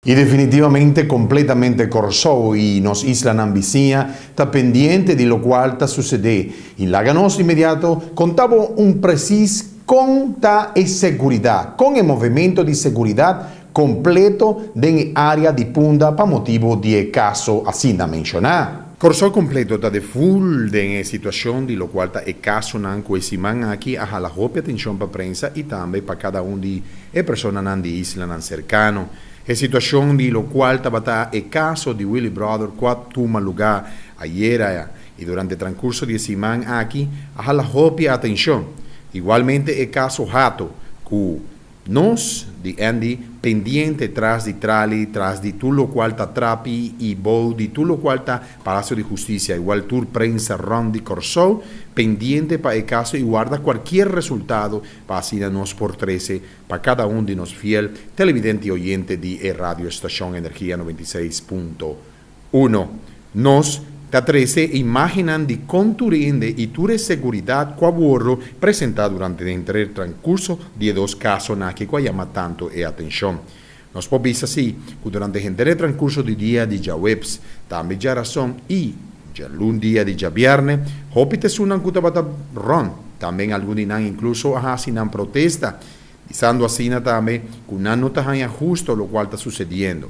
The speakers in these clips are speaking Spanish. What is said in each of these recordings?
Y definitivamente completamente corso y nos isla Nambicia está pendiente de lo cual está sucede. En la ganos inmediato contaba un precis con ta e seguridad, con el movimiento de seguridad completo de área de punta para motivo de caso así da mencionar. Corso completo está de full de situación de lo cual está el caso nan coesiman aquí a la propia atención para prensa y también para cada uno de personas nan de isla nan cercano. La situación de lo cual estaba el caso de Willy Brother cuando tuvo lugar ayer y durante el transcurso de semana aquí a la propia atención. Igualmente el caso Hato, que nos de Andy pendiente tras de Trali, tras de todo lo cual está Trapi y Bow, de todo lo cual está Palacio de Justicia, igual tour prensa Rondi Corso, pendiente para el caso y guarda cualquier resultado para así nos por 13, para cada uno de nos fiel televidente y oyente de Radio Estación Energía 96.1. Nos da 13 imaginan de conturinde y ture seguridad cuaborro presentado durante el transcurso de dos casos na que llama tanto e atención. Nos podemos así que durante el transcurso de día de ya webs, también ya razón y ya un día de ya viernes, hopite sunan kutabata ron, también algún incluso sinan protesta, diciendo así también que una nota justo lo cual está sucediendo.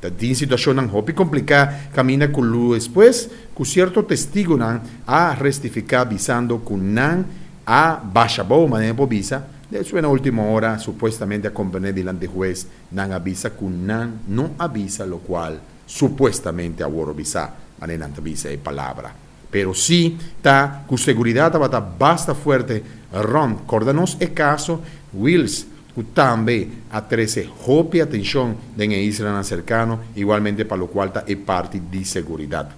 En situación hopi complicada camina con luz después que cierto testigo a restificar visando con a baja manera por visa de su en la última hora supuestamente acompañar delante del juez avisa que no avisa lo cual supuestamente a visa manera avisa de palabra pero sí está con seguridad basta fuerte ron cordanos el caso Wills que también a 13 hopia atención de en Israel cercano, igualmente para lo cual está el parte de seguridad.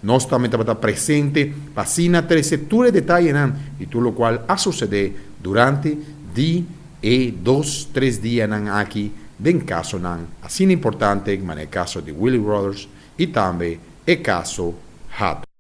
Nos también está presente, pasina 13 ture detalles y todo lo cual ha sucedido durante 2-3 días aquí, de caso así importante, como en el caso de Willy Brothers y también el caso Hato.